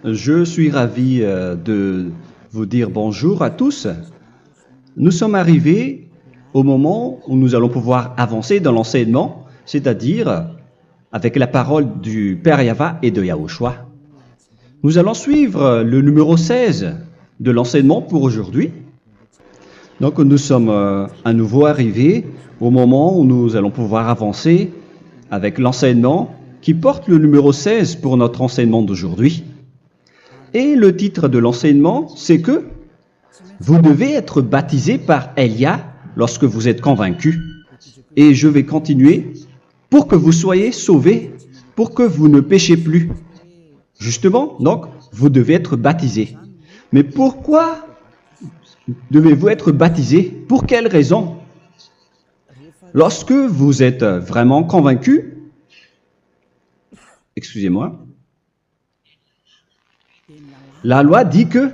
Je suis ravi de vous dire bonjour à tous. Nous sommes arrivés au moment où nous allons pouvoir avancer dans l'enseignement, c'est-à-dire avec la parole du Père Yava et de Yahushua. Nous allons suivre le numéro 16 de l'enseignement pour aujourd'hui. Donc nous sommes à nouveau arrivés au moment où nous allons pouvoir avancer avec l'enseignement qui porte le numéro 16 pour notre enseignement d'aujourd'hui. Et le titre de l'enseignement, c'est que vous devez être baptisé par Elia lorsque vous êtes convaincu. Et je vais continuer pour que vous soyez sauvés, pour que vous ne péchez plus. Justement, donc, vous devez être baptisé. Mais pourquoi devez-vous être baptisé? Pour quelle raison? Lorsque vous êtes vraiment convaincu, excusez-moi, la loi dit que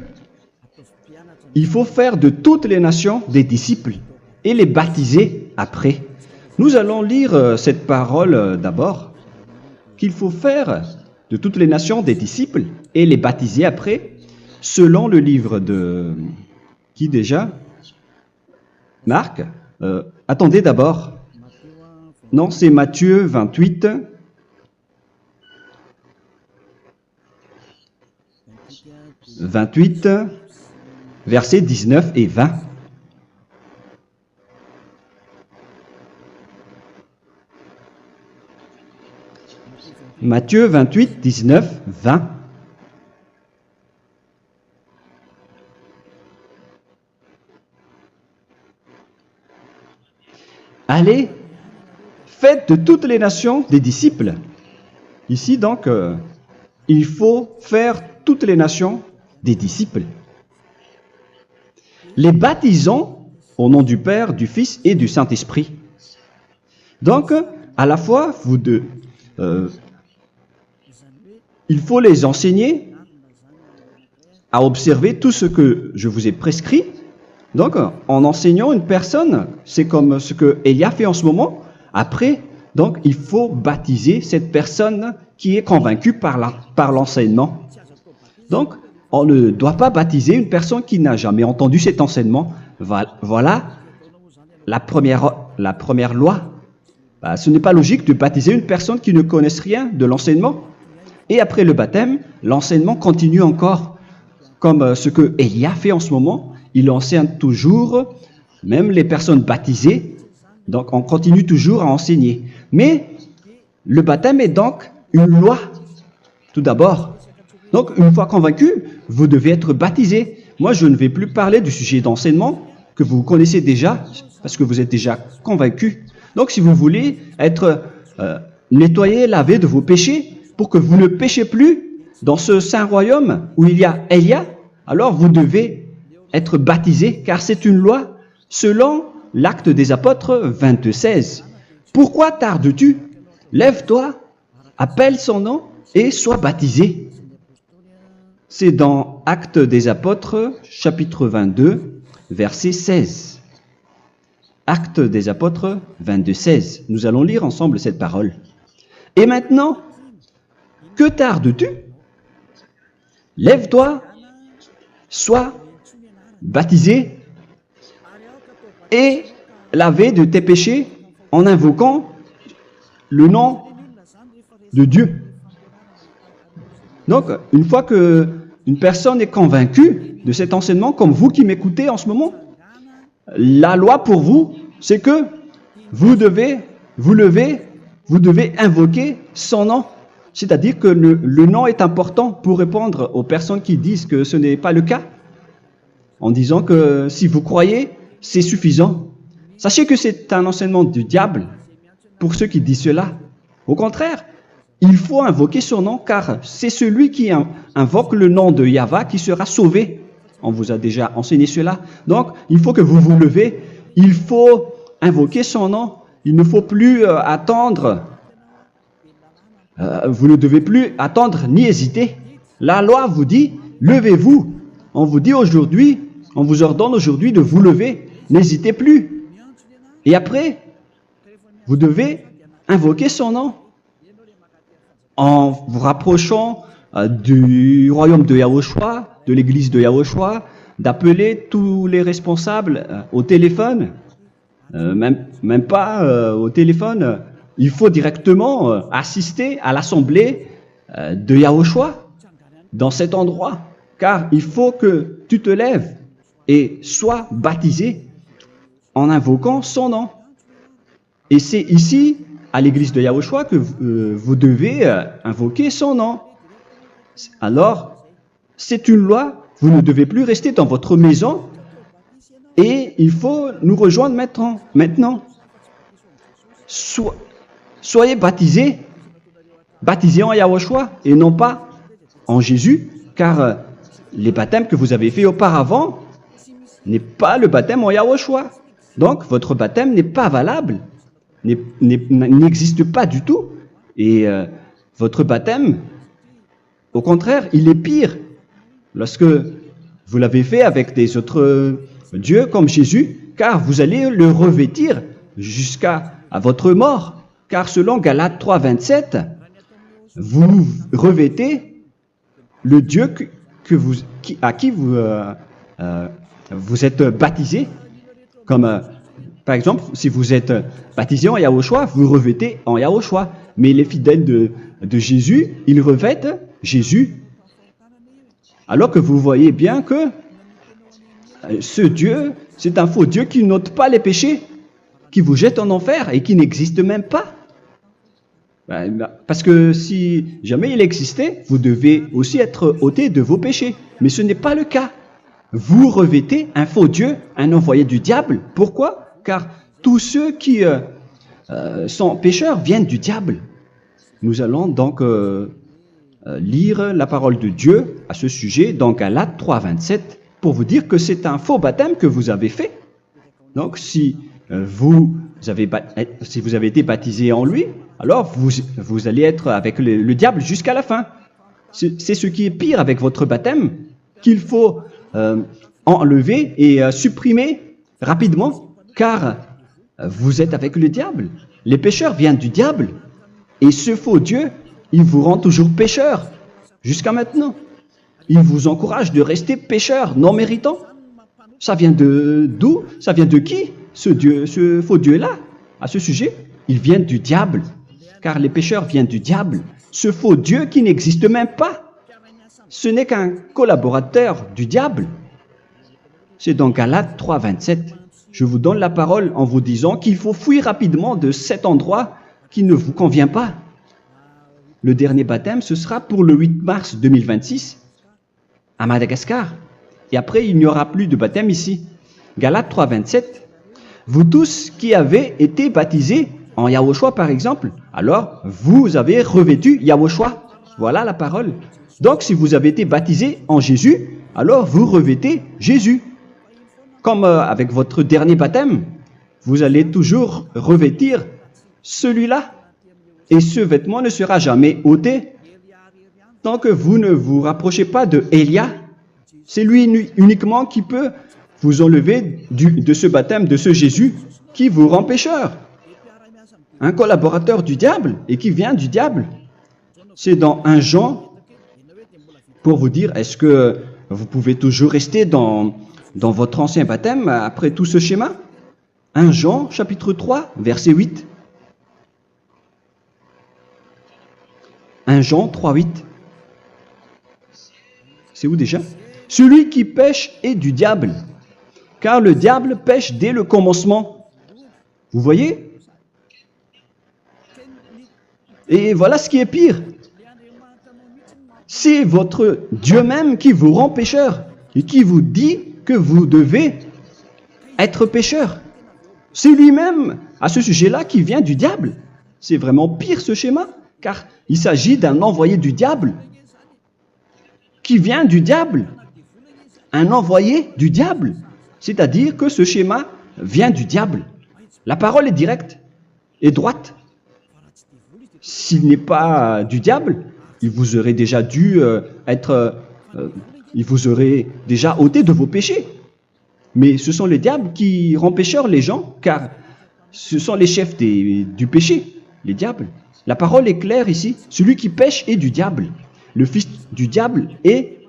il faut faire de toutes les nations des disciples et les baptiser après. Nous allons lire cette parole d'abord, qu'il faut faire de toutes les nations des disciples et les baptiser après, selon le livre de... Qui déjà? Marc. Attendez d'abord. Non, c'est Matthieu 28. Versets 19 et 20. Matthieu 28, 19, 20. Allez, faites de toutes les nations des disciples. Ici donc, il faut faire toutes les nations des disciples. Les baptisons au nom du Père, du Fils et du Saint-Esprit. Donc, à la fois, il faut les enseigner à observer tout ce que je vous ai prescrit. Donc, en enseignant une personne, c'est comme ce que Elia fait en ce moment. Après, donc, il faut baptiser cette personne qui est convaincue par l'enseignement. Donc, on ne doit pas baptiser une personne qui n'a jamais entendu cet enseignement. Voilà la première loi. Ce n'est pas logique de baptiser une personne qui ne connaisse rien de l'enseignement. Et après le baptême, l'enseignement continue encore, comme ce que Elia fait en ce moment. Il enseigne toujours, même les personnes baptisées. Donc, on continue toujours à enseigner. Mais le baptême est donc une loi, tout d'abord. Donc, une fois convaincu, vous devez être baptisé. Moi, je ne vais plus parler du sujet d'enseignement que vous connaissez déjà, parce que vous êtes déjà convaincu. Donc, si vous voulez être nettoyé, lavé de vos péchés, pour que vous ne péchez plus dans ce saint royaume où il y a Elia, alors vous devez être baptisé, car c'est une loi selon l'Acte des Apôtres 26. Pourquoi tardes-tu? Lève-toi, appelle son nom et sois baptisé. C'est dans Actes des Apôtres, chapitre 22, verset 16. Actes des Apôtres 22, 16. Nous allons lire ensemble cette parole. Et maintenant, que tardes-tu? Lève-toi, sois baptisé et lavé de tes péchés en invoquant le nom de Dieu. Donc, une fois qu'une personne est convaincue de cet enseignement, comme vous qui m'écoutez en ce moment, la loi pour vous, c'est que vous devez invoquer son nom. C'est-à-dire que le nom est important pour répondre aux personnes qui disent que ce n'est pas le cas, en disant que si vous croyez, c'est suffisant. Sachez que c'est un enseignement du diable pour ceux qui disent cela. Au contraire, il faut invoquer son nom, car c'est celui qui invoque le nom de Yahva qui sera sauvé. On vous a déjà enseigné cela. Donc, il faut que vous vous levez, il faut invoquer son nom. Il ne faut plus attendre. Vous ne devez plus attendre ni hésiter. La loi vous dit, levez-vous. On vous dit aujourd'hui, on vous ordonne aujourd'hui de vous lever. N'hésitez plus. Et après, vous devez invoquer son nom en vous rapprochant du royaume de Yahushua, de l'église de Yahushua, d'appeler tous les responsables au téléphone, même pas au téléphone. Il faut directement assister à l'assemblée de Yahushua dans cet endroit, car il faut que tu te lèves et sois baptisé en invoquant son nom. Et c'est ici, à l'église de Yahushua, que vous devez invoquer son nom. Alors, c'est une loi, vous ne devez plus rester dans votre maison et il faut nous rejoindre maintenant. Soyez baptisés en Yahushua et non pas en Jésus, car les baptêmes que vous avez faits auparavant n'est pas le baptême en Yahushua. Donc, votre baptême n'est pas valable, n'existe pas du tout. Et votre baptême, au contraire, il est pire. Lorsque vous l'avez fait avec des autres dieux comme Jésus, car vous allez le revêtir jusqu'à votre mort. Car selon Galates 3, 27, vous revêtez le Dieu à qui vous êtes baptisé. Comme par exemple, si vous êtes baptisé en Yahushua, vous revêtez en Yahushua. Mais les fidèles de Jésus, ils revêtent Jésus. Alors que vous voyez bien que ce Dieu, c'est un faux Dieu qui n'ôte pas les péchés, qui vous jette en enfer et qui n'existe même pas. Parce que si jamais il existait, vous devez aussi être ôté de vos péchés. Mais ce n'est pas le cas. Vous revêtez un faux Dieu, un envoyé du diable. Pourquoi? Car tous ceux qui sont pécheurs viennent du diable. Nous allons donc lire la parole de Dieu à ce sujet dans Galates 3, 27 pour vous dire que c'est un faux baptême que vous avez fait. Donc si vous avez été baptisé en lui, alors vous allez être avec le diable jusqu'à la fin. C'est ce qui est pire avec votre baptême qu'il faut enlever et supprimer rapidement, car vous êtes avec le diable. Les pécheurs viennent du diable, et ce faux Dieu, il vous rend toujours pécheur, jusqu'à maintenant. Il vous encourage de rester pécheur, non méritant. Ça vient d'où? Ça vient de qui, ce faux Dieu-là? À ce sujet, il vient du diable, car les pécheurs viennent du diable. Ce faux Dieu qui n'existe même pas. Ce n'est qu'un collaborateur du diable. C'est dans Galates 3, 27. Je vous donne la parole en vous disant qu'il faut fuir rapidement de cet endroit qui ne vous convient pas. Le dernier baptême, ce sera pour le 8 mars 2026 à Madagascar. Et après, il n'y aura plus de baptême ici. Galates 3, 27. Vous tous qui avez été baptisés en Yahushua, par exemple, alors vous avez revêtu Yahushua. Voilà la parole. Donc, si vous avez été baptisé en Jésus, alors vous revêtez Jésus. Comme avec votre dernier baptême, vous allez toujours revêtir celui-là. Et ce vêtement ne sera jamais ôté tant que vous ne vous rapprochez pas de Élia. C'est lui uniquement qui peut vous enlever de ce baptême, de ce Jésus qui vous rend pécheur. Un collaborateur du diable et qui vient du diable. C'est dans 1 Jean, pour vous dire, est-ce que vous pouvez toujours rester dans votre ancien baptême après tout ce schéma? 1 Jean, chapitre 3, verset 8. 1 Jean 3, 8. C'est où déjà? Celui qui pêche est du diable, car le diable pêche dès le commencement. Vous voyez? Et voilà ce qui est pire. C'est votre Dieu même qui vous rend pécheur et qui vous dit que vous devez être pécheur. C'est lui-même, à ce sujet-là, qui vient du diable. C'est vraiment pire ce schéma, car il s'agit d'un envoyé du diable qui vient du diable. Un envoyé du diable. C'est-à-dire que ce schéma vient du diable. La parole est directe et droite. S'il n'est pas du diable, il vous aurait déjà dû il vous aurait déjà ôté de vos péchés. Mais ce sont les diables qui rendent pécheurs les gens, car ce sont les chefs du péché, les diables. La parole est claire ici, celui qui pêche est du diable. le fils du diable est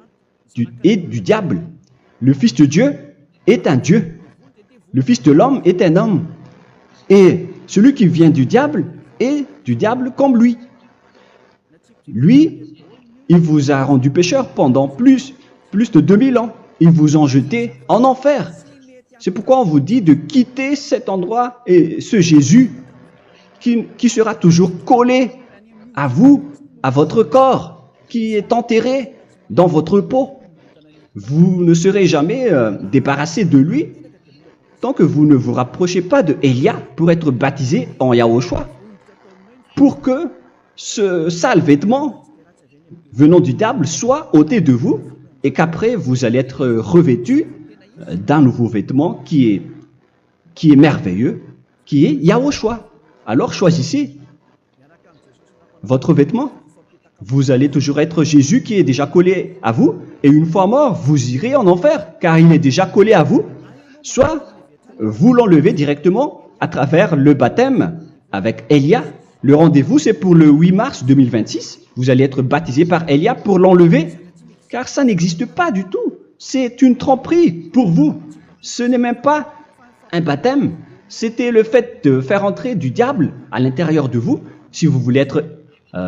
du diable. Le fils de Dieu est un Dieu. Le fils de l'homme est un homme. Et celui qui vient du diable est du diable comme lui. Lui, il vous a rendu pécheur pendant plus de 2000 ans. Il vous a jeté en enfer. C'est pourquoi on vous dit de quitter cet endroit et ce Jésus qui sera toujours collé à vous, à votre corps, qui est enterré dans votre peau. Vous ne serez jamais débarrassé de lui tant que vous ne vous rapprochez pas de Élia pour être baptisé en Yahushua, pour que ce sale vêtement venant du diable soit ôté de vous et qu'après vous allez être revêtu d'un nouveau vêtement qui est merveilleux, qui est Yahushua. Alors choisissez votre vêtement. Vous allez toujours être Jésus qui est déjà collé à vous, et une fois mort, vous irez en enfer, car il est déjà collé à vous. Soit vous l'enlevez directement à travers le baptême avec Élia. Le rendez-vous, c'est pour le 8 mars 2026. Vous allez être baptisé par Élia pour l'enlever, car ça n'existe pas du tout. C'est une tromperie pour vous. Ce n'est même pas un baptême. C'était le fait de faire entrer du diable à l'intérieur de vous. Si vous voulez être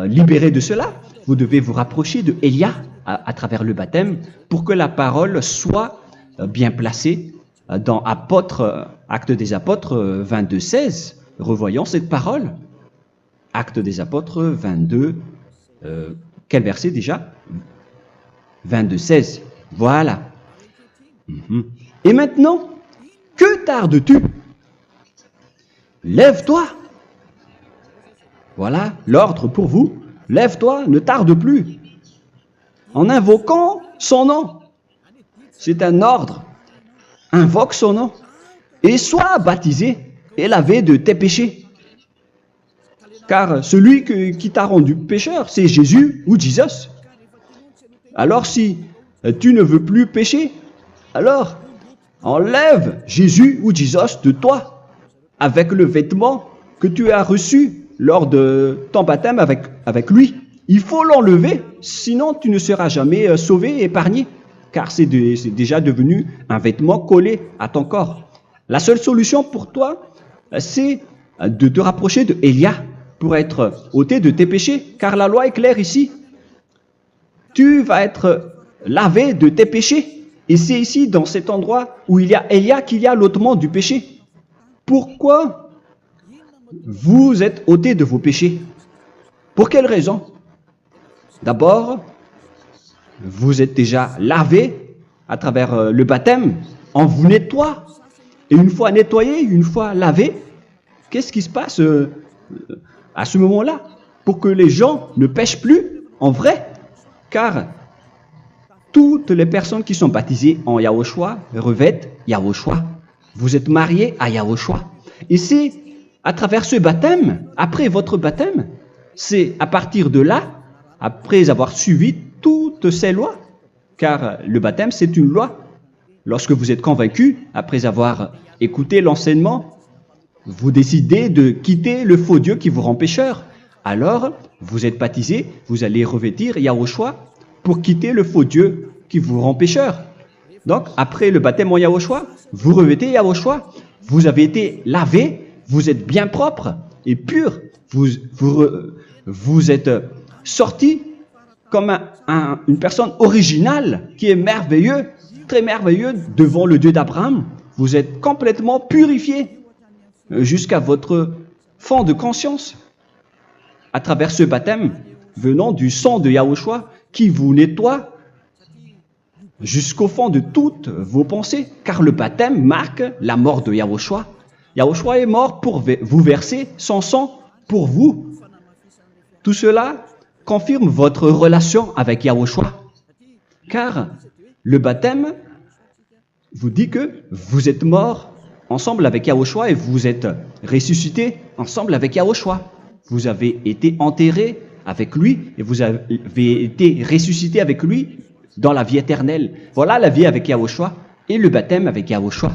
libéré de cela, vous devez vous rapprocher de Élia à travers le baptême pour que la parole soit bien placée dans Actes des Apôtres 22:16. Revoyons cette parole. Actes des Apôtres 22, quel verset déjà? 22:16. Voilà. Et maintenant, que tardes-tu? Lève-toi. Voilà l'ordre pour vous. Lève-toi, ne tarde plus. En invoquant son nom. C'est un ordre. Invoque son nom. Et sois baptisé et lavé de tes péchés. Car celui qui t'a rendu pécheur, c'est Jésus ou Jesus. Alors si tu ne veux plus pécher, alors enlève Jésus ou Jesus de toi avec le vêtement que tu as reçu lors de ton baptême avec lui. Il faut l'enlever, sinon tu ne seras jamais sauvé, épargné, car c'est déjà devenu un vêtement collé à ton corps. La seule solution pour toi, c'est de te rapprocher de Élia pour être ôté de tes péchés, car la loi est claire ici. Tu vas être lavé de tes péchés, et c'est ici, dans cet endroit où il y a Élia, qu'il y a l'ôtement du péché. Pourquoi vous êtes ôté de vos péchés? Pour quelle raison? D'abord, vous êtes déjà lavé à travers le baptême, on vous nettoie. Et une fois nettoyé, une fois lavé, qu'est-ce qui se passe à ce moment-là? Pour que les gens ne pêchent plus en vrai, car toutes les personnes qui sont baptisées en Yahushua revêtent Yahushua. Vous êtes mariés à Yahushua. Et c'est à travers ce baptême, après votre baptême, c'est à partir de là, après avoir suivi toutes ces lois, car le baptême c'est une loi. Lorsque vous êtes convaincu, après avoir écouté l'enseignement, vous décidez de quitter le faux Dieu qui vous rend pécheur. Alors, vous êtes baptisé, vous allez revêtir Yahushua pour quitter le faux Dieu qui vous rend pécheur. Donc, après le baptême en Yahushua, vous revêtez Yahushua. Vous avez été lavé, vous êtes bien propre et pur. Vous êtes sorti comme une personne originale qui est merveilleux, très merveilleux devant le Dieu d'Abraham. Vous êtes complètement purifié jusqu'à votre fond de conscience à travers ce baptême venant du sang de Yahushua qui vous nettoie jusqu'au fond de toutes vos pensées, car le baptême marque la mort de Yahushua. Yahushua est mort pour vous verser son sang pour vous. Tout cela confirme votre relation avec Yahushua, car le baptême vous dit que vous êtes mort ensemble avec Yahushua et vous êtes ressuscité ensemble avec Yahushua. Vous avez été enterré avec lui et vous avez été ressuscité avec lui dans la vie éternelle. Voilà la vie avec Yahushua et le baptême avec Yahushua.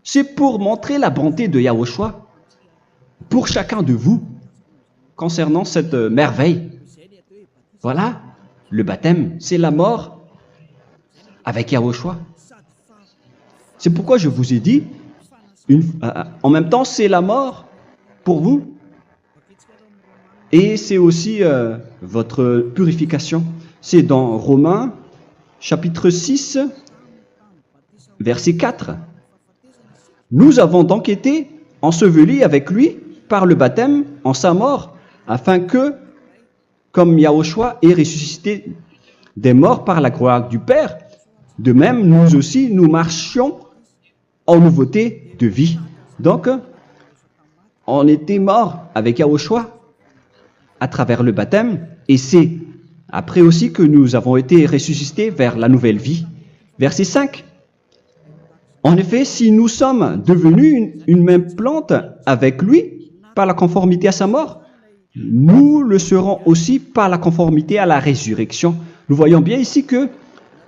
C'est pour montrer la bonté de Yahushua pour chacun de vous concernant cette merveille. Voilà le baptême, c'est la mort avec Yahushua. C'est pourquoi je vous ai dit, en même temps, c'est la mort pour vous. Et c'est aussi votre purification. C'est dans Romains, chapitre 6, verset 4. Nous avons donc été ensevelis avec lui par le baptême en sa mort, afin que, comme Yahushua est ressuscité des morts par la gloire du Père, de même, nous aussi, nous marchions en nouveauté de vie. Donc, on était morts avec Yahushua à travers le baptême, et c'est après aussi que nous avons été ressuscités vers la nouvelle vie. Verset 5. En effet, si nous sommes devenus une même plante avec lui par la conformité à sa mort, nous le serons aussi par la conformité à la résurrection. Nous voyons bien ici que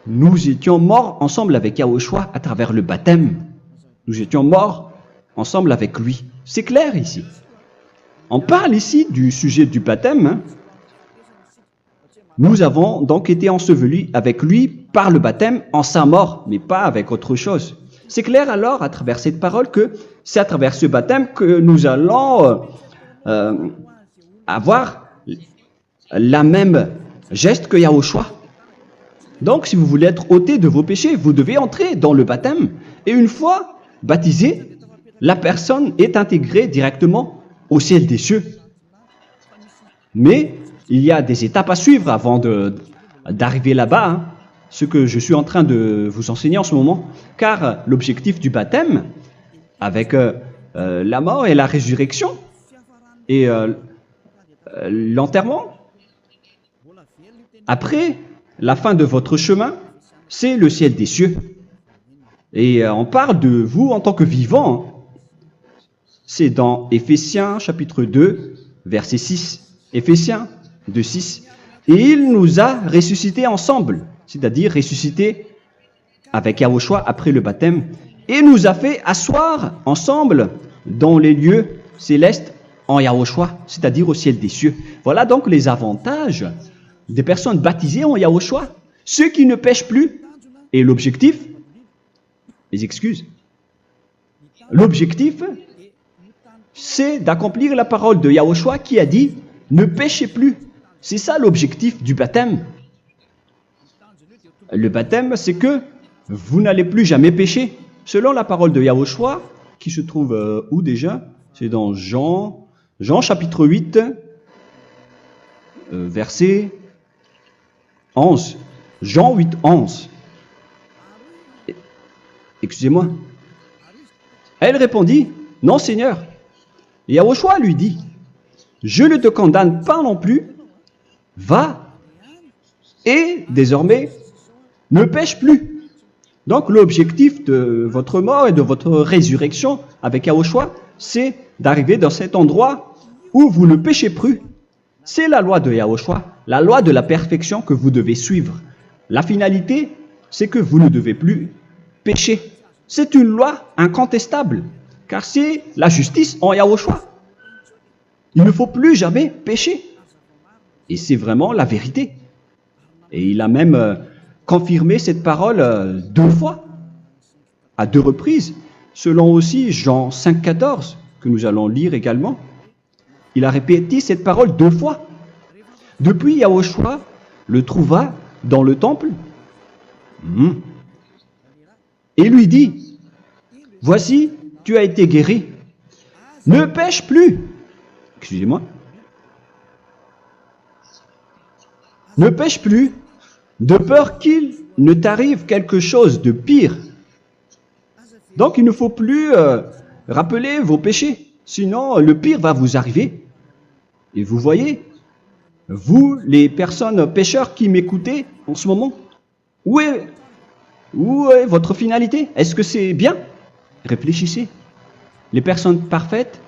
nous étions morts ensemble avec Yahushua à travers le baptême. Nous étions morts ensemble avec lui. C'est clair ici. On parle ici du sujet du baptême. Nous avons donc été ensevelis avec lui par le baptême en sa mort, mais pas avec autre chose. C'est clair alors à travers cette parole que c'est à travers ce baptême que nous allons avoir la même geste que Yahushua. Donc si vous voulez être ôté de vos péchés, vous devez entrer dans le baptême. Et une fois baptisé, la personne est intégrée directement au ciel des cieux. Mais il y a des étapes à suivre avant d'arriver là-bas, ce que je suis en train de vous enseigner en ce moment, car l'objectif du baptême, avec la mort et la résurrection, et l'enterrement, après la fin de votre chemin, c'est le ciel des cieux. Et on parle de vous en tant que vivant. C'est dans Éphésiens chapitre 2, verset 6. Éphésiens 2, 6. Et il nous a ressuscités ensemble, c'est-à-dire ressuscités avec Yahushua après le baptême, et nous a fait asseoir ensemble dans les lieux célestes en Yahushua, c'est-à-dire au ciel des cieux. Voilà donc les avantages des personnes baptisées en Yahushua, ceux qui ne pêchent plus. Et l'objectif, les excuses, l'objectif, c'est d'accomplir la parole de Yahushua qui a dit « Ne péchez plus ». C'est ça l'objectif du baptême. Le baptême, c'est que vous n'allez plus jamais pécher. Selon la parole de Yahushua, qui se trouve où déjà? C'est dans Jean chapitre 8, verset 11. Jean 8, 11. Excusez-moi. Elle répondit, « Non, Seigneur. » Et Yahushua lui dit, « Je ne te condamne pas non plus. Va et désormais ne pêche plus. » Donc l'objectif de votre mort et de votre résurrection avec Yahushua, c'est d'arriver dans cet endroit où vous ne péchez plus. C'est la loi de Yahushua, la loi de la perfection que vous devez suivre. La finalité, c'est que vous ne devez plus pécher. C'est une loi incontestable, car c'est la justice en Yahushua. Il ne faut plus jamais pécher. Et c'est vraiment la vérité. Et il a même confirmé cette parole 2 fois, à 2 reprises, selon aussi Jean 5, 14, que nous allons lire également. Il a répété cette parole 2 fois. Depuis, Yahushua le trouva dans le temple et lui dit, « Voici, tu as été guéri. Ne pêche plus. » Excusez-moi. Ne pêche plus, de peur qu'il ne t'arrive quelque chose de pire. Donc, il ne faut plus rappeler vos péchés, sinon le pire va vous arriver. Et vous voyez, vous, les personnes pécheurs qui m'écoutez en ce moment, où est votre finalité? Est-ce que c'est bien? Réfléchissez. Les personnes parfaites,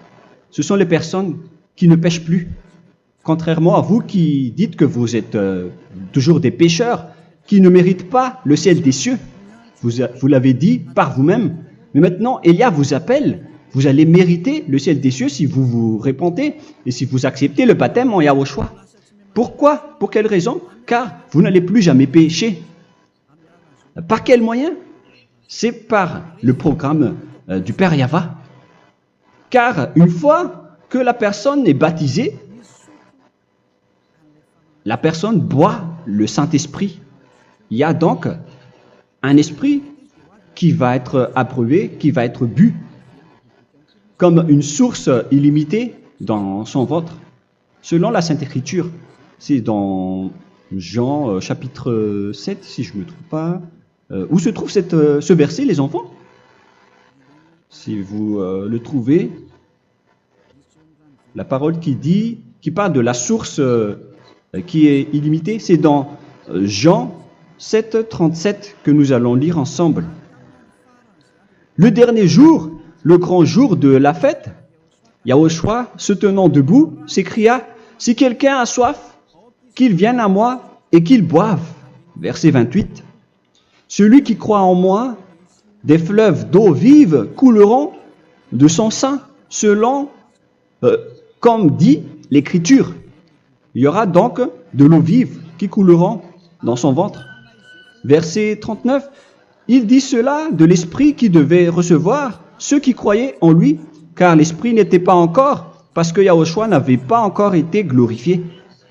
ce sont les personnes qui ne pêchent plus. Contrairement à vous qui dites que vous êtes toujours des pécheurs, qui ne méritent pas le ciel des cieux. Vous l'avez dit par vous-même. Mais maintenant, Élia vous appelle. Vous allez mériter le ciel des cieux si vous vous repentez et si vous acceptez le baptême en Yahushua. Pourquoi? Pour quelle raison? car vous n'allez plus jamais pécher. Par quel moyen? C'est par le programme du Père Yahva. Car une fois que la personne est baptisée, la personne boit le Saint-Esprit. Il y a donc un esprit qui va être approuvé, qui va être bu, comme une source illimitée dans son ventre, selon la Sainte Écriture. C'est dans Jean chapitre 7, si je ne me trompe pas. Où se trouve ce verset, les enfants? Si vous le trouvez, la parole qui parle de la source qui est illimitée, c'est dans Jean 7, 37 que nous allons lire ensemble. Le dernier jour, le grand jour de la fête, Yahushua, se tenant debout, s'écria, « Si quelqu'un a soif, qu'il vienne à moi et qu'il boive. » Verset 28. « Celui qui croit en moi, des fleuves d'eau vive couleront de son sein, selon, comme dit l'Écriture. » Il y aura donc de l'eau vive qui couleront dans son ventre. Verset 39. Il dit cela de l'Esprit qui devait recevoir ceux qui croyaient en lui, car l'Esprit n'était pas encore, parce que Yahushua n'avait pas encore été glorifié.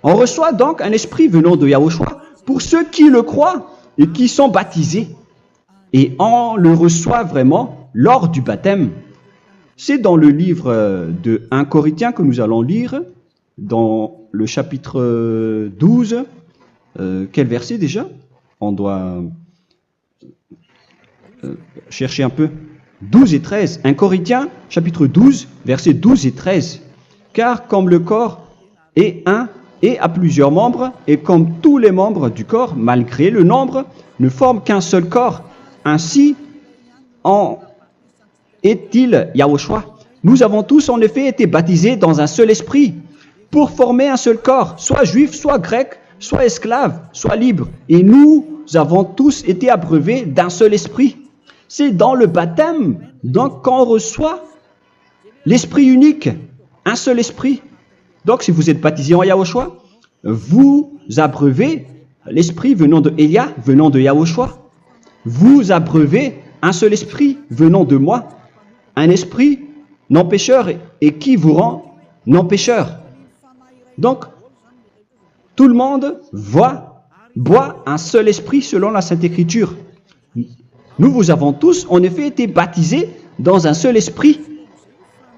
On reçoit donc un Esprit venant de Yahushua pour ceux qui le croient et qui sont baptisés. Et on le reçoit vraiment lors du baptême. C'est dans le livre de 1 Corinthiens que nous allons lire, dans le chapitre 12. Quel verset déjà? On doit chercher un peu. 12 et 13. 1 Corinthiens, chapitre 12, versets 12 et 13. Car comme le corps est un et a plusieurs membres, et comme tous les membres du corps, malgré le nombre, ne forment qu'un seul corps, ainsi en est-il Yahushua. Nous avons tous en effet été baptisés dans un seul esprit, pour former un seul corps, soit juif, soit grec, soit esclave, soit libre. Et nous avons tous été abreuvés d'un seul esprit. C'est dans le baptême, donc, qu'on reçoit l'esprit unique, un seul esprit. Donc, si vous êtes baptisé en Yahushua, vous abreuvez l'esprit venant de Elia, venant de Yahushua. Vous abreuvez un seul esprit venant de moi, un esprit non pécheur et qui vous rend non pécheur. Donc, tout le monde boit un seul esprit selon la Sainte Écriture. Nous vous avons tous en effet été baptisés dans un seul esprit.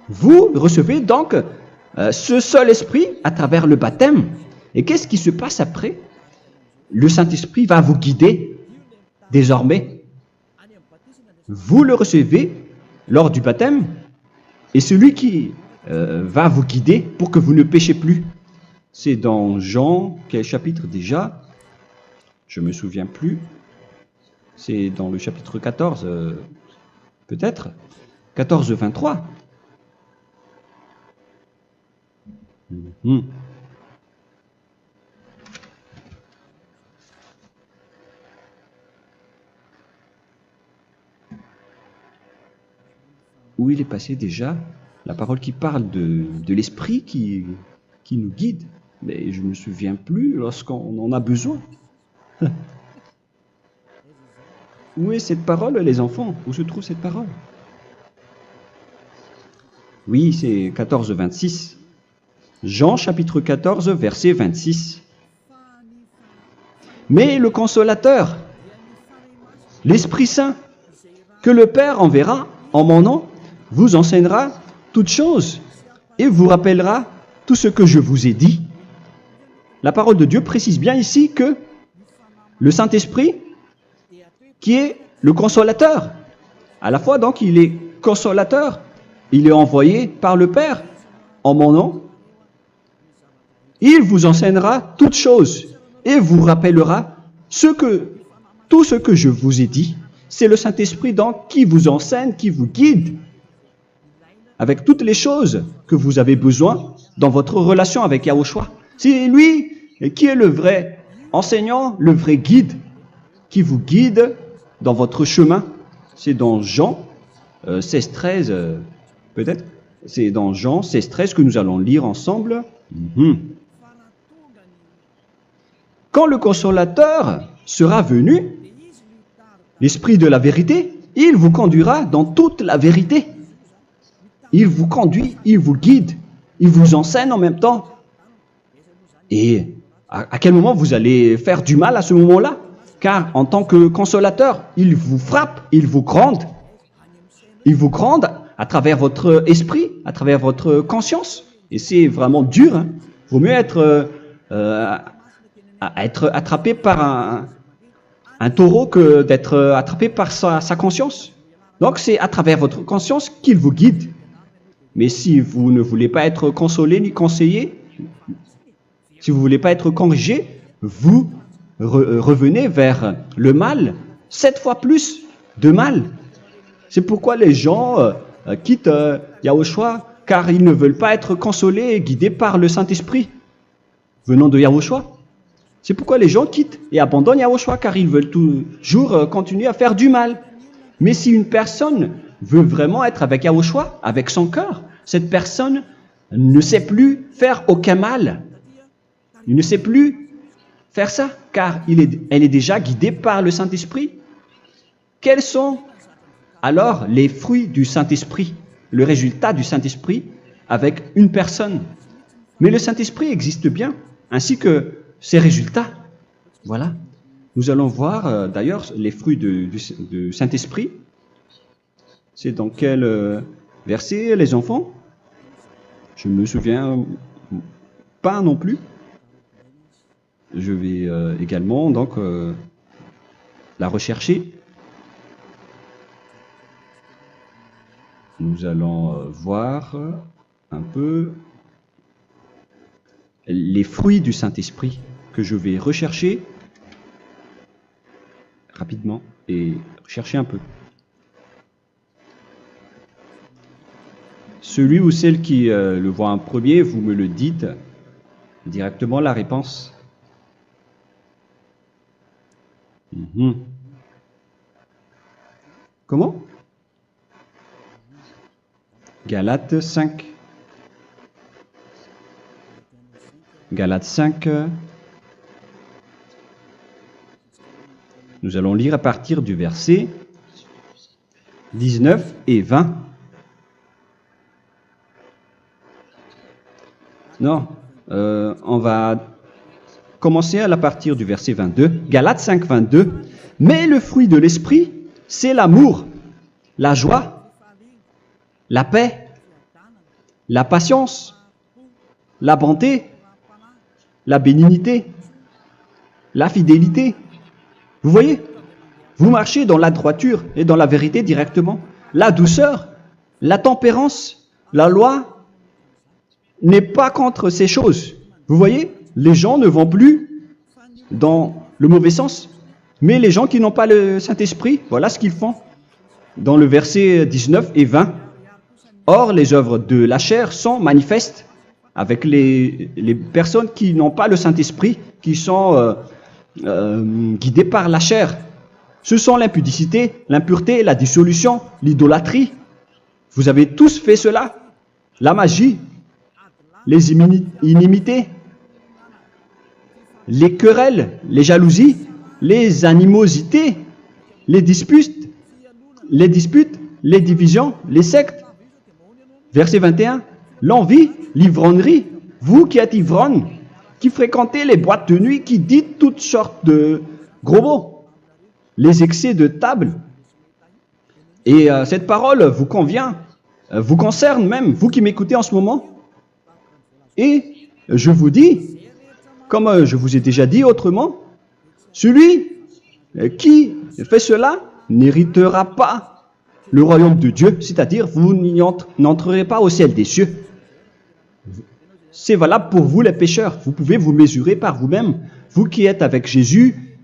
Vous recevez donc ce seul esprit à travers le baptême. Et qu'est-ce qui se passe après? Le Saint-Esprit va vous guider désormais. Vous le recevez lors du baptême et celui qui va vous guider pour que vous ne péchez plus. C'est dans Jean, quel chapitre déjà? Je ne me souviens plus. C'est dans le chapitre 14, peut-être. 14, 23. Où il est passé déjà? La parole qui parle de l'esprit qui nous guide. Mais je ne me souviens plus lorsqu'on en a besoin. Où est cette parole, les enfants? Où se trouve cette parole? Oui, c'est 14, 26. Jean, chapitre 14, verset 26. Mais le Consolateur, l'Esprit Saint, que le Père enverra en mon nom, vous enseignera toutes choses et vous rappellera tout ce que je vous ai dit. La parole de Dieu précise bien ici que le Saint-Esprit, qui est le consolateur, à la fois donc il est consolateur, il est envoyé par le Père en mon nom, il vous enseignera toutes choses et vous rappellera tout ce que je vous ai dit. C'est le Saint-Esprit donc qui vous enseigne, qui vous guide avec toutes les choses que vous avez besoin dans votre relation avec Yahushua. C'est lui qui est le vrai enseignant, le vrai guide, qui vous guide dans votre chemin. C'est dans Jean 16, 13, peut-être. C'est dans Jean 16, 13 que nous allons lire ensemble. quand le consolateur sera venu, l'Esprit de la vérité, il vous conduira dans toute la vérité. Il vous conduit, il vous guide, il vous enseigne en même temps. Et à quel moment vous allez faire du mal à ce moment-là? Car en tant que consolateur, il vous frappe, il vous gronde. Il vous gronde à travers votre esprit, à travers votre conscience. Et c'est vraiment dur. Hein. Il vaut mieux être attrapé par un taureau que d'être attrapé par sa conscience. Donc c'est à travers votre conscience qu'il vous guide. Mais si vous ne voulez pas être consolé ni conseillé, si vous ne voulez pas être corrigé, vous revenez vers le mal, 7 fois plus de mal. C'est pourquoi les gens quittent Yahushua, car ils ne veulent pas être consolés et guidés par le Saint-Esprit venant de Yahushua. C'est pourquoi les gens quittent et abandonnent Yahushua, car ils veulent toujours continuer à faire du mal. Mais si une personne veut vraiment être avec Yahushua, avec son cœur, cette personne ne sait plus faire aucun mal. Il ne sait plus faire ça, car elle est déjà guidée par le Saint-Esprit. Quels sont alors les fruits du Saint-Esprit, le résultat du Saint-Esprit avec une personne? Mais le Saint-Esprit existe bien, ainsi que ses résultats. Voilà. Nous allons voir d'ailleurs les fruits du Saint-Esprit. C'est dans quel verset, les enfants? Je ne me souviens pas non plus. Je vais également donc la rechercher. Nous allons voir un peu les fruits du Saint-Esprit que je vais rechercher rapidement et chercher un peu. Celui ou celle qui le voit en premier, vous me le dites directement la réponse. Comment? Galates 5. Galates 5. Nous allons lire à partir du verset 19 et 20. Non, on va commencer à partir du verset 22. Galates 5, 22. Mais le fruit de l'esprit, c'est l'amour, la joie, la paix, la patience, la bonté, la bénignité, la fidélité. Vous voyez, vous marchez dans la droiture et dans la vérité directement. La douceur, la tempérance, la loi n'est pas contre ces choses. Vous voyez, les gens ne vont plus dans le mauvais sens. Mais les gens qui n'ont pas le Saint-Esprit, voilà ce qu'ils font. Dans le verset 19 et 20. Or, les œuvres de la chair sont manifestes avec les personnes qui n'ont pas le Saint-Esprit, qui sont guidées par la chair. Ce sont l'impudicité, l'impureté, la dissolution, l'idolâtrie. Vous avez tous fait cela. La magie, les inimités, les querelles, les jalousies, les animosités, les disputes, les divisions, les sectes. Verset 21, l'envie, l'ivrognerie, vous qui êtes ivrognes, qui fréquentez les boîtes de nuit, qui dites toutes sortes de gros mots, les excès de table. Et cette parole vous convient, vous concerne même, vous qui m'écoutez en ce moment. Et je vous dis, comme je vous ai déjà dit autrement, celui qui fait cela n'héritera pas le royaume de Dieu, c'est-à-dire vous n'entrerez pas au ciel des cieux. C'est valable pour vous les pécheurs. Vous pouvez vous mesurer par vous-même, vous qui êtes avec Jésus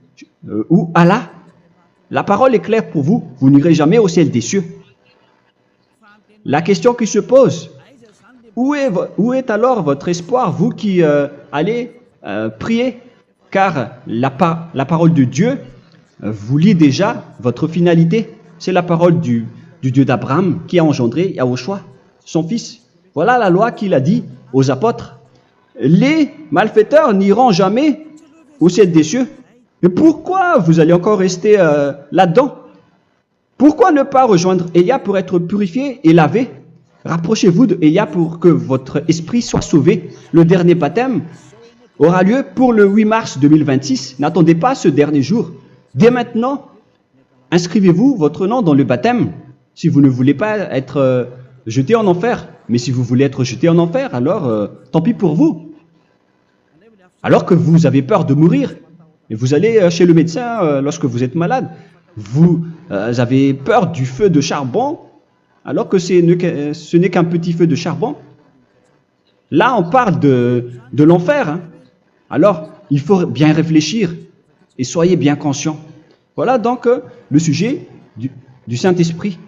ou Allah. La parole est claire pour vous, vous n'irez jamais au ciel des cieux. La question qui se pose, où est alors votre espoir, vous qui allez prier? Car la parole de Dieu vous lit déjà votre finalité. C'est la parole du Dieu d'Abraham qui a engendré Yahushua, son fils. Voilà la loi qu'il a dit aux apôtres. Les malfaiteurs n'iront jamais au ciel des cieux. Mais pourquoi vous allez encore rester là-dedans? Pourquoi ne pas rejoindre Élia pour être purifié et lavé? Rapprochez-vous de Élia pour que votre esprit soit sauvé. Le dernier baptême aura lieu pour le 8 mars 2026. N'attendez pas ce dernier jour. Dès maintenant, inscrivez-vous votre nom dans le baptême si vous ne voulez pas être jeté en enfer. Mais si vous voulez être jeté en enfer, alors tant pis pour vous. Alors que vous avez peur de mourir, et vous allez chez le médecin lorsque vous êtes malade, vous avez peur du feu de charbon, alors que ce n'est qu'un petit feu de charbon. Là, on parle de l'enfer. Hein. Alors, il faut bien réfléchir et soyez bien conscients. Voilà donc le sujet du Saint-Esprit.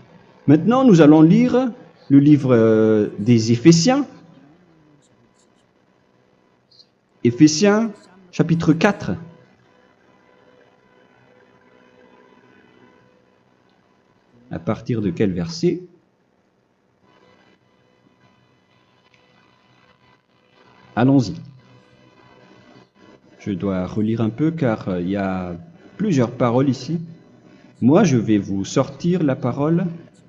Maintenant, nous allons lire le livre des Éphésiens. Éphésiens, chapitre 4. À partir de quel verset? Allons-y. Je dois relire un peu car il y a plusieurs paroles ici. Moi, je vais vous sortir la parole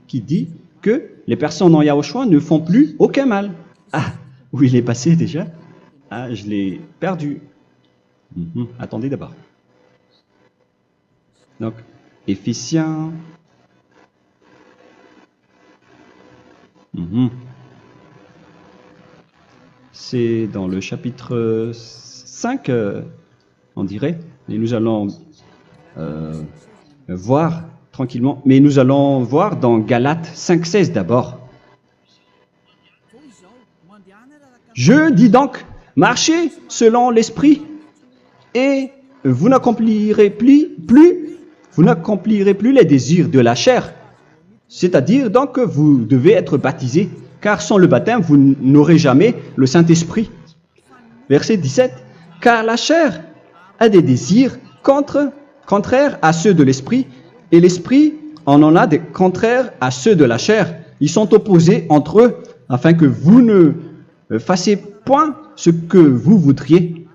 qui dit que les personnes en Yahushua ne font plus aucun mal. Ah, où il est passé déjà? Ah, je l'ai perdu. Attendez d'abord. Donc, Éphésiens. C'est dans le chapitre 5, on dirait. Et nous allons voir tranquillement. Mais nous allons voir dans Galates 5,16 d'abord. Je dis donc, marchez selon l'esprit et vous n'accomplirez plus les désirs de la chair. C'est-à-dire donc que vous devez être baptisé, car sans le baptême, vous n'aurez jamais le Saint-Esprit. Verset 17. Car la chair a des désirs contraires à ceux de l'esprit, et l'esprit en a des contraires à ceux de la chair. Ils sont opposés entre eux, afin que vous ne fassiez point ce que vous voudriez.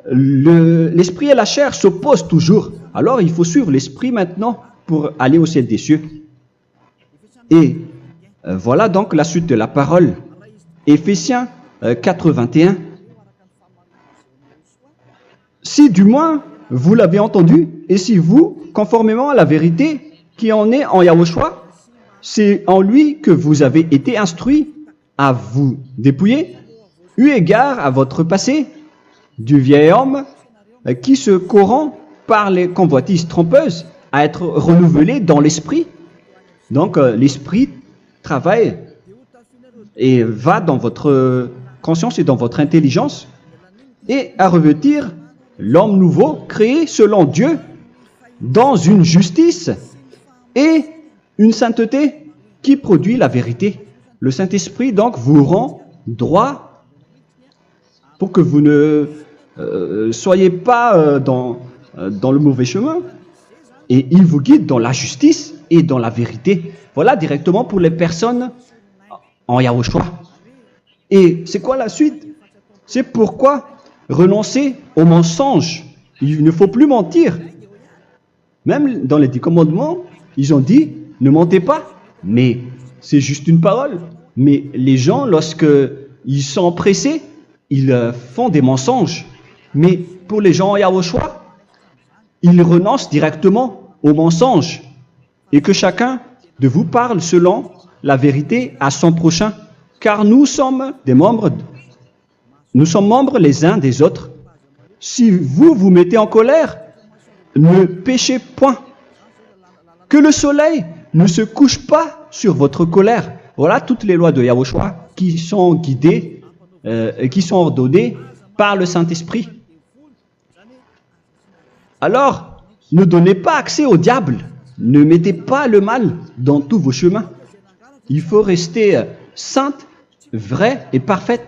L'esprit et la chair s'opposent toujours. Alors il faut suivre l'esprit maintenant pour aller au ciel des cieux. Et voilà donc la suite de la parole. Éphésiens 4:21. Si du moins vous l'avez entendu, et si vous, conformément à la vérité qui en est en Yahushua, c'est en lui que vous avez été instruits à vous dépouiller, eu égard à votre passé, du vieil homme qui se corrompt par les convoitises trompeuses, à être renouvelé dans l'esprit. Donc l'esprit travaille et va dans votre conscience et dans votre intelligence et à revêtir l'homme nouveau créé selon Dieu dans une justice et une sainteté qui produit la vérité. Le Saint-Esprit donc vous rend droit pour que vous ne soyez pas dans le mauvais chemin et il vous guide dans la justice et dans la vérité. Voilà directement pour les personnes en Yahushua. Et c'est quoi la suite? C'est pourquoi renoncer au mensonge. Il ne faut plus mentir. Même dans les 10 commandements, ils ont dit ne mentez pas. Mais c'est juste une parole. Mais les gens, lorsqu'ils sont pressés, ils font des mensonges. Mais pour les gens en Yahushua, ils renoncent directement au mensonge. Et que chacun de vous parle selon la vérité à son prochain, car nous sommes membres les uns des autres. Si vous vous mettez en colère, ne péchez point. Que le soleil ne se couche pas sur votre colère. Voilà toutes les lois de Yahushua qui sont guidées, qui sont ordonnées par le Saint-Esprit. Alors, ne donnez pas accès au diable. Ne mettez pas le mal dans tous vos chemins. Il faut rester sainte, vraie et parfaite.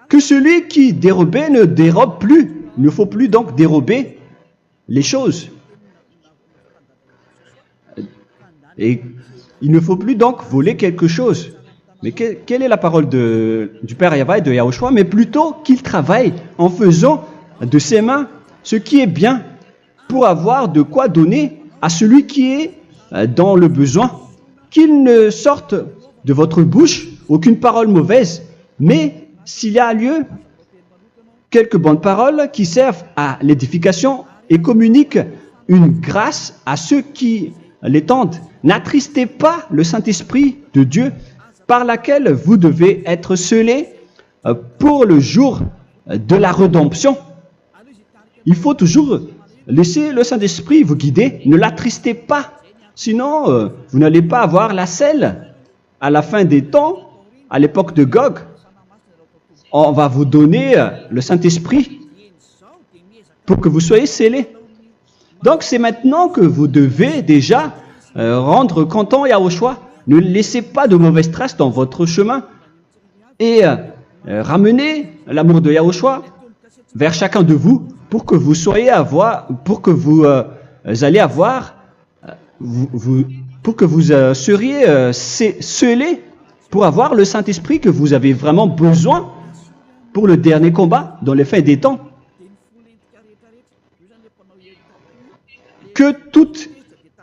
Que celui qui dérobait ne dérobe plus. Il ne faut plus donc dérober les choses. Et il ne faut plus donc voler quelque chose. Mais quelle est la parole du Père Yahweh et de Yahushua? Mais plutôt qu'il travaille en faisant de ses mains ce qui est bien pour avoir de quoi donner à celui qui est dans le besoin. Qu'il ne sorte de votre bouche aucune parole mauvaise, mais s'il y a lieu, quelques bonnes paroles qui servent à l'édification et communiquent une grâce à ceux qui l'étendent. N'attristez pas le Saint-Esprit de Dieu par laquelle vous devez être scellés pour le jour de la rédemption. Il faut toujours laisser le Saint-Esprit vous guider, ne l'attristez pas, sinon vous n'allez pas avoir la selle. À la fin des temps, à l'époque de Gog, on va vous donner le Saint-Esprit pour que vous soyez scellés. Donc c'est maintenant que vous devez déjà rendre content Yahushua. Ne laissez pas de mauvaises traces dans votre chemin et ramenez l'amour de Yahushua vers chacun de vous pour que vous soyez seriez scellés pour avoir le Saint-Esprit que vous avez vraiment besoin pour le dernier combat dans les fins des temps. Que toute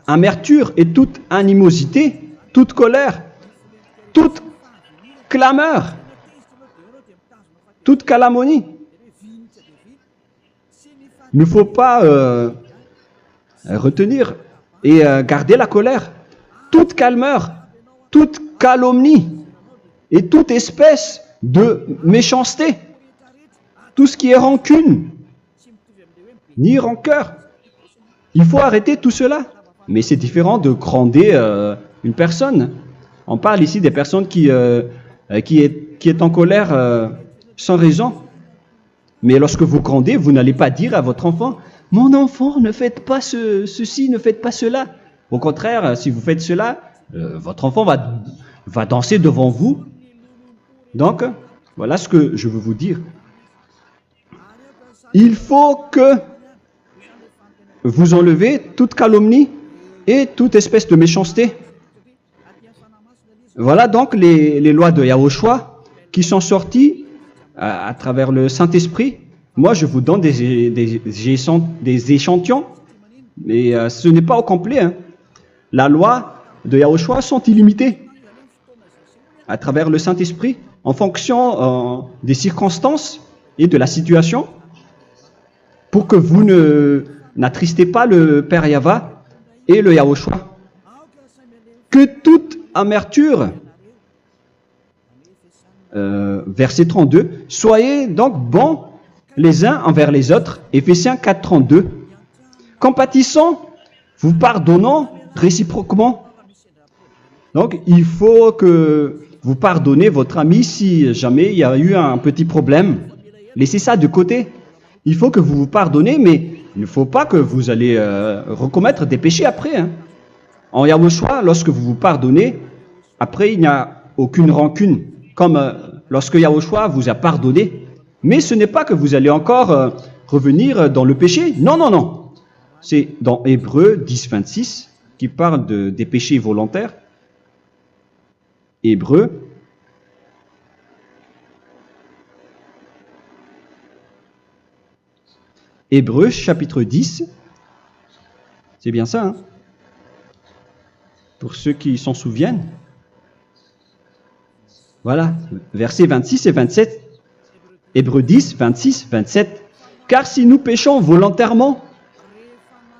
amertume et toute animosité, toute colère, toute clameur, toute calomnie, il ne faut pas retenir et garder la colère. Toute calmeur, toute calomnie et toute espèce de méchanceté, tout ce qui est rancune, ni rancœur. Il faut arrêter tout cela. Mais c'est différent de gronder une personne. On parle ici des personnes qui est en colère sans raison. Mais lorsque vous grondez, vous n'allez pas dire à votre enfant « Mon enfant, ne faites pas ceci, ne faites pas cela ». Au contraire, si vous faites cela, votre enfant va danser devant vous. Donc, voilà ce que je veux vous dire. Il faut que vous enlevez toute calomnie et toute espèce de méchanceté. Voilà donc les lois de Yahushua qui sont sorties à travers le Saint-Esprit. Moi, je vous donne des échantillons, mais ce n'est pas au complet. Hein. La loi de Yahushua sont illimitées à travers le Saint-Esprit en fonction des circonstances et de la situation pour que vous n'attristez pas le Père Yahva et le Yahushua. Que toute amertume, verset 32, soyez donc bons les uns envers les autres, Éphésiens 4, 32, compatissant, vous pardonnant réciproquement. Donc, il faut que vous pardonnez votre ami si jamais il y a eu un petit problème. Laissez ça de côté. Il faut que vous vous pardonnez, mais il ne faut pas que vous allez recommettre des péchés après. Hein. En Yahushua, lorsque vous vous pardonnez, après il n'y a aucune rancune, comme lorsque Yahushua vous a pardonné. Mais ce n'est pas que vous allez encore revenir dans le péché. Non, non, non. C'est dans Hébreux 10, 26 qui parle des péchés volontaires. Hébreux. Hébreux chapitre 10. C'est bien ça, hein? Pour ceux qui s'en souviennent. Voilà, versets 26 et 27. Hébreux 10, 26, 27. Car si nous péchons volontairement,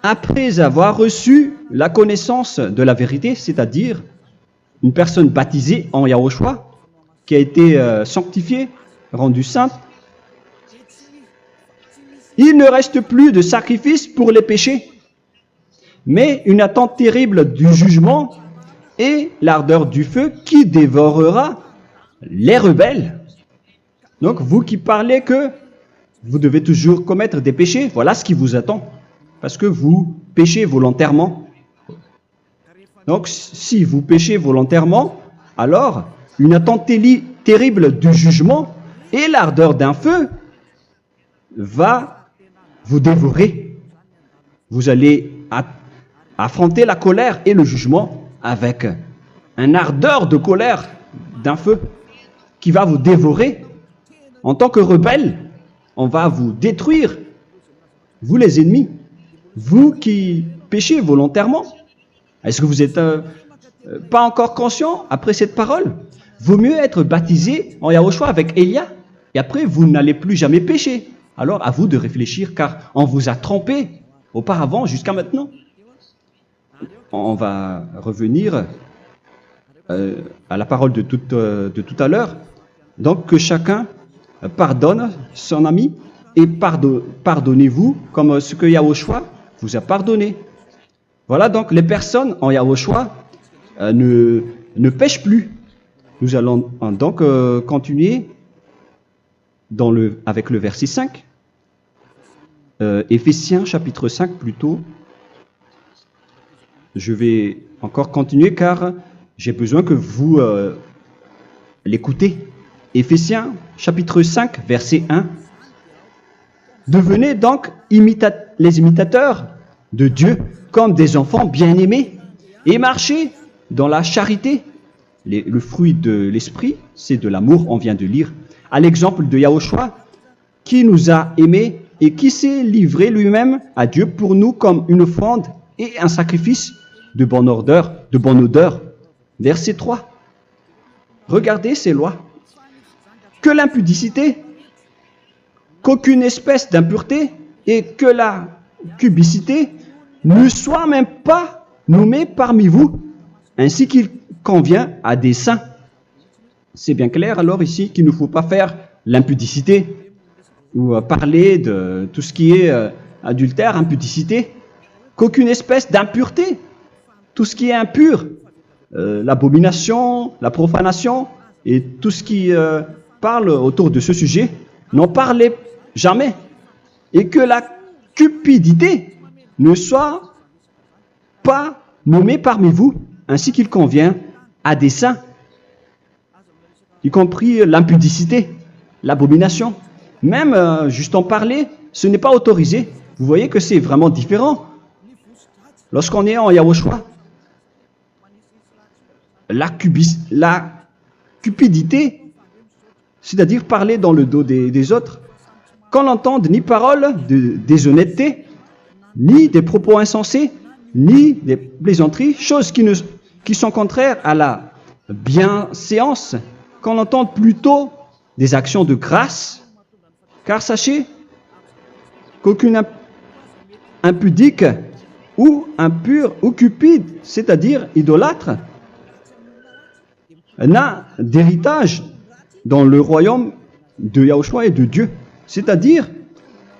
après avoir reçu la connaissance de la vérité, c'est-à-dire une personne baptisée en Yahushua, qui a été sanctifiée, rendue sainte, il ne reste plus de sacrifice pour les péchés, mais une attente terrible du jugement et l'ardeur du feu qui dévorera les rebelles. Donc, vous qui parlez que vous devez toujours commettre des péchés, voilà ce qui vous attend, parce que vous péchez volontairement. Donc, si vous péchez volontairement, alors une attente terrible du jugement et l'ardeur d'un feu va vous dévorer. Vous allez affronter la colère et le jugement avec une ardeur de colère d'un feu qui va vous dévorer. En tant que rebelle, on va vous détruire, vous les ennemis, vous qui péchez volontairement. Est-ce que vous n'êtes pas encore conscient après cette parole? Vaut mieux être baptisé en Yahushua avec Elia, et après vous n'allez plus jamais pécher. Alors à vous de réfléchir, car on vous a trompé auparavant jusqu'à maintenant. On va revenir à la parole de tout à l'heure. Donc que chacun pardonne son ami et pardonnez-vous comme ce que Yahushua vous a pardonné. Voilà donc les personnes en Yahushua ne pêchent plus. Nous allons donc continuer avec le verset 5. Éphésiens chapitre 5 plutôt. Je vais encore continuer car j'ai besoin que vous l'écoutez. Éphésiens chapitre 5 verset 1. Devenez donc les imitateurs de Dieu comme des enfants bien-aimés et marchez dans la charité. Le fruit de l'esprit, c'est de l'amour, on vient de lire, à l'exemple de Yahushua qui nous a aimés et qui s'est livré lui-même à Dieu pour nous comme une offrande et un sacrifice de bonne odeur. Verset 3. Regardez ces lois. Que l'impudicité, qu'aucune espèce d'impureté et que la cubicité ne soit même pas nommée parmi vous, ainsi qu'il convient à des saints. C'est bien clair alors ici qu'il ne faut pas faire l'impudicité ou parler de tout ce qui est adultère, impudicité, qu'aucune espèce d'impureté, tout ce qui est impur, l'abomination, la profanation et tout ce qui parle autour de ce sujet, n'en parlez jamais. Et que la cupidité ne soit pas nommée parmi vous, ainsi qu'il convient à des saints, y compris l'impudicité, l'abomination. Même juste en parler, ce n'est pas autorisé. Vous voyez que c'est vraiment différent. Lorsqu'on est en Yahushua, la cupidité, c'est-à-dire parler dans le dos des autres, qu'on n'entende ni parole de déshonnêteté, ni des propos insensés, ni des plaisanteries, choses qui sont contraires à la bienséance, qu'on entende plutôt des actions de grâce, car sachez qu'aucune impudique ou impure ou cupide, c'est-à-dire idolâtre, n'a d'héritage dans le royaume de Yahushua et de Dieu. C'est-à-dire,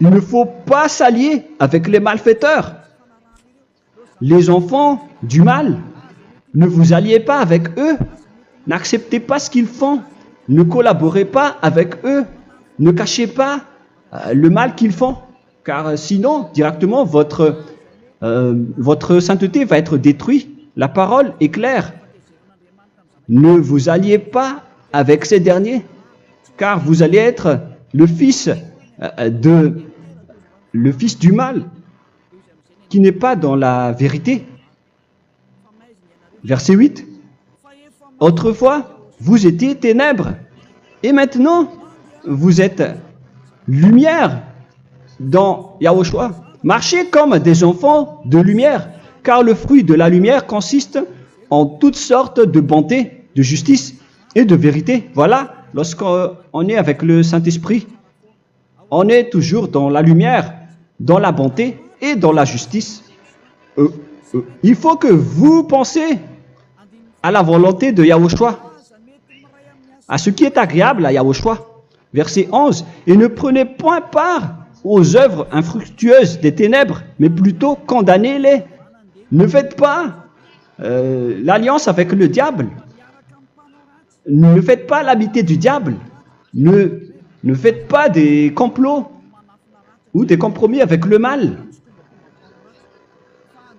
il ne faut pas s'allier avec les malfaiteurs. Les enfants du mal, ne vous alliez pas avec eux. N'acceptez pas ce qu'ils font. Ne collaborez pas avec eux. Ne cachez pas le mal qu'ils font. Car sinon, directement, votre sainteté va être détruite. La parole est claire. Ne vous alliez pas avec ces derniers, car vous allez être le fils du mal, qui n'est pas dans la vérité. Verset 8. Autrefois, vous étiez ténèbres, et maintenant, vous êtes lumière dans Yahushua. Marchez comme des enfants de lumière, car le fruit de la lumière consiste en toutes sortes de bonté, de justice et de vérité. Voilà, lorsqu'on est avec le Saint-Esprit, on est toujours dans la lumière, dans la bonté et dans la justice. Il faut que vous pensiez à la volonté de Yahushua, à ce qui est agréable à Yahushua. Verset 11. Et ne prenez point part aux œuvres infructueuses des ténèbres, mais plutôt condamnez-les. Ne faites pas l'alliance avec le diable. Ne faites pas l'amitié du diable. Ne faites pas des complots ou des compromis avec le mal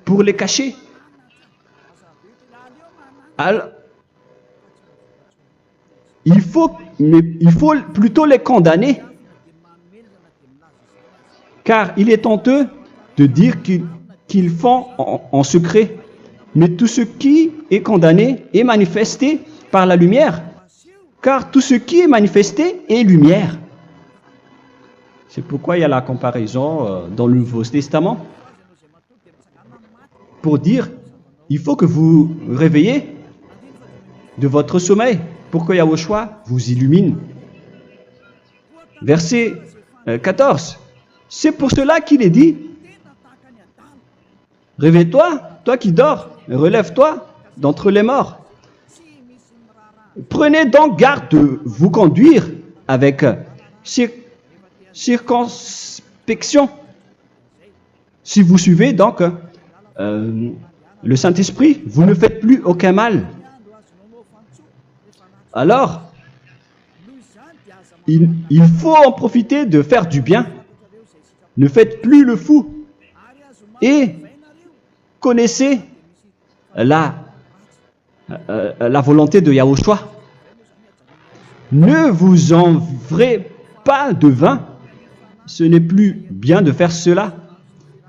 pour les cacher. Alors, il faut plutôt les condamner, car il est honteux de dire qu'ils font en secret. Mais tout ce qui est condamné est manifesté par la lumière, car tout ce qui est manifesté est lumière. C'est pourquoi il y a la comparaison dans le Nouveau Testament pour dire il faut que vous réveillez de votre sommeil pour que Yahushua vous illumine. Verset 14. C'est pour cela qu'il est dit réveille-toi, toi qui dors, relève-toi d'entre les morts. Prenez donc garde de vous conduire avec circonspection. Si vous suivez donc le Saint-Esprit, vous ne faites plus aucun mal. Alors, il faut en profiter de faire du bien. Ne faites plus le fou. Et connaissez la volonté de Yahushua. Ne vous envrez pas de vin. Ce n'est plus bien de faire cela.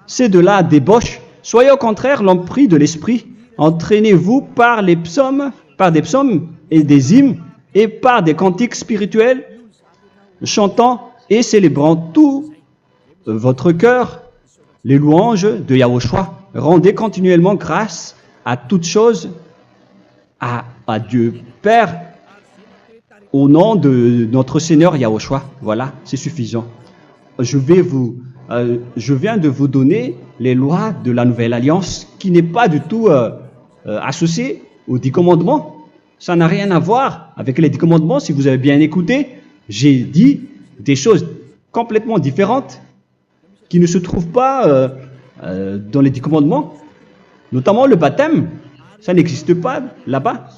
C'est de la débauche. Soyez au contraire l'empris de l'esprit. Entraînez-vous par des psaumes et des hymnes et par des cantiques spirituels, chantant et célébrant tout votre cœur les louanges de Yahushua. Rendez continuellement grâce à toutes choses à Dieu Père au nom de notre Seigneur Yahushua. Voilà, c'est suffisant. Je viens de vous donner les lois de la Nouvelle Alliance qui n'est pas du tout associée aux 10 commandements. Ça n'a rien à voir avec les 10 commandements. Si vous avez bien écouté, j'ai dit des choses complètement différentes qui ne se trouvent pas dans les 10 commandements. Notamment le baptême, ça n'existe pas là-bas.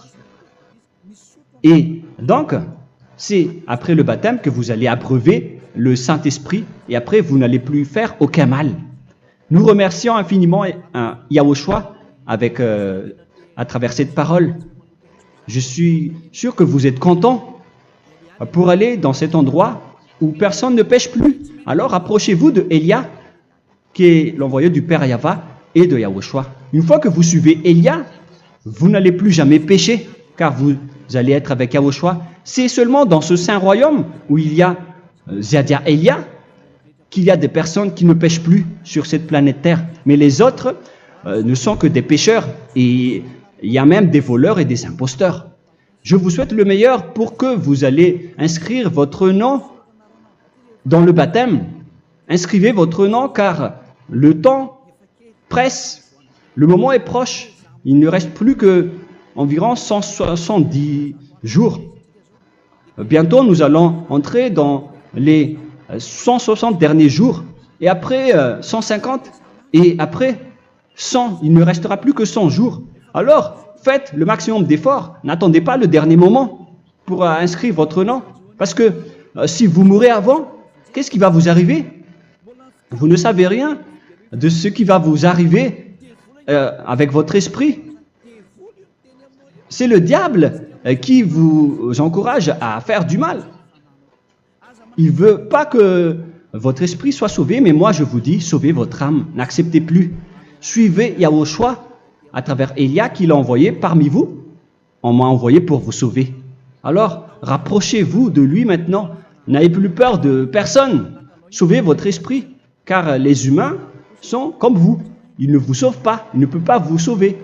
Et donc, c'est après le baptême que vous allez abreuver le Saint-Esprit et après vous n'allez plus faire aucun mal. Nous remercions infiniment Yahushua à travers cette parole. Je suis sûr que vous êtes contents pour aller dans cet endroit où personne ne pêche plus. Alors approchez-vous de Élia, qui est l'envoyé du Père Yahva et de Yahushua. Une fois que vous suivez Élia, vous n'allez plus jamais pécher, car vous allez être avec Yahushua. C'est seulement dans ce saint royaume où il y a Ziadia Elia qu'il y a des personnes qui ne pêchent plus sur cette planète Terre. Mais les autres ne sont que des pécheurs et il y a même des voleurs et des imposteurs. Je vous souhaite le meilleur pour que vous allez inscrire votre nom dans le baptême. Inscrivez votre nom car le temps presse, le moment est proche. Il ne reste plus que environ 170 jours. Bientôt, nous allons entrer dans les 160 derniers jours, et après 150, et après 100, il ne restera plus que 100 jours. Alors, faites le maximum d'efforts, n'attendez pas le dernier moment pour inscrire votre nom, parce que si vous mourrez avant, qu'est-ce qui va vous arriver? Vous ne savez rien de ce qui va vous arriver avec votre esprit. C'est le diable qui vous encourage à faire du mal. Il ne veut pas que votre esprit soit sauvé, mais moi je vous dis, sauvez votre âme, n'acceptez plus. Suivez Yahushua à travers Élia qu'il a envoyé parmi vous. On m'a envoyé pour vous sauver. Alors, rapprochez-vous de lui maintenant. N'ayez plus peur de personne. Sauvez votre esprit, car les humains sont comme vous. Ils ne vous sauvent pas, ils ne peuvent pas vous sauver.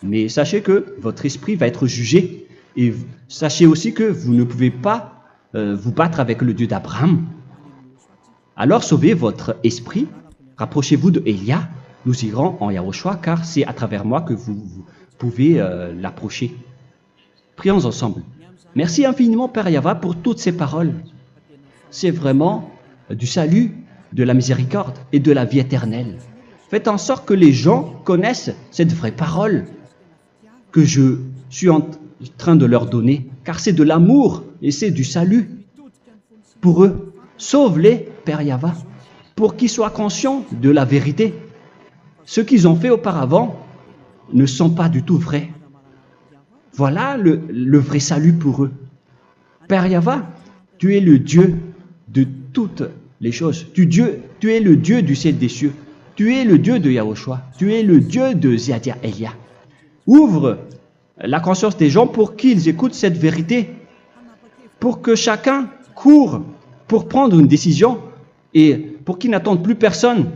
Mais sachez que votre esprit va être jugé. Et sachez aussi que vous ne pouvez pas vous battre avec le Dieu d'Abraham. Alors sauvez votre esprit, rapprochez-vous de Élia, nous irons en Yahushua, car c'est à travers moi que vous pouvez l'approcher. Prions ensemble. Merci infiniment Père Yahva pour toutes ces paroles. C'est vraiment du salut, de la miséricorde et de la vie éternelle. Faites en sorte que les gens connaissent cette vraie parole que je suis en train de leur donner, car c'est de l'amour et c'est du salut pour eux. Sauve-les, Père Yahva, pour qu'ils soient conscients de la vérité. Ce qu'ils ont fait auparavant ne sont pas du tout vrais. Voilà le vrai salut pour eux. Père Yahva, tu es le Dieu de toutes les choses. Tu es le Dieu du ciel des cieux. Tu es le Dieu de Yahushua. Tu es le Dieu de Ziadia Elia. Ouvre la conscience des gens pour qu'ils écoutent cette vérité, pour que chacun court pour prendre une décision et pour qu'ils n'attendent plus personne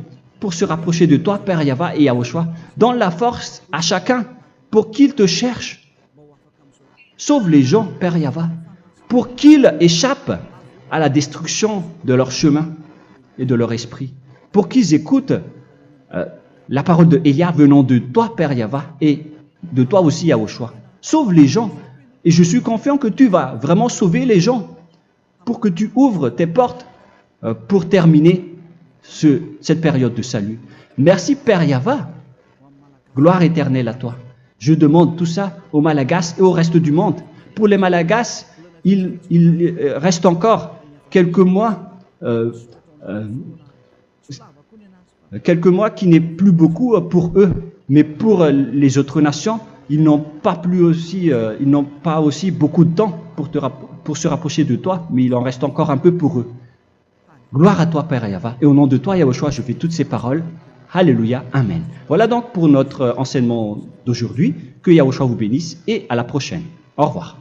pour se rapprocher de toi, Père Yahweh et Yahushua. Donne la force à chacun pour qu'ils te cherchent. Sauve les gens, Père Yahweh, pour qu'ils échappent à la destruction de leur chemin et de leur esprit, pour qu'ils écoutent la parole de Elia venant de toi, Père Yahweh, et de toi aussi, Yahushua. Sauve les gens, et je suis confiant que tu vas vraiment sauver les gens, pour que tu ouvres tes portes pour terminer cette période de salut. Merci, Père Yahweh. Gloire éternelle à toi. Je demande tout ça aux Malagasy et au reste du monde. Pour les Malagasy, il reste encore quelques mois qui n'est plus beaucoup pour eux, mais pour les autres nations, ils n'ont pas aussi beaucoup de temps pour se rapprocher de toi, mais il en reste encore un peu pour eux. Gloire à toi, Père Yahweh, et au nom de toi, Yahushua, je fais toutes ces paroles. Alléluia, Amen. Voilà donc pour notre enseignement d'aujourd'hui. Que Yahushua vous bénisse et à la prochaine. Au revoir.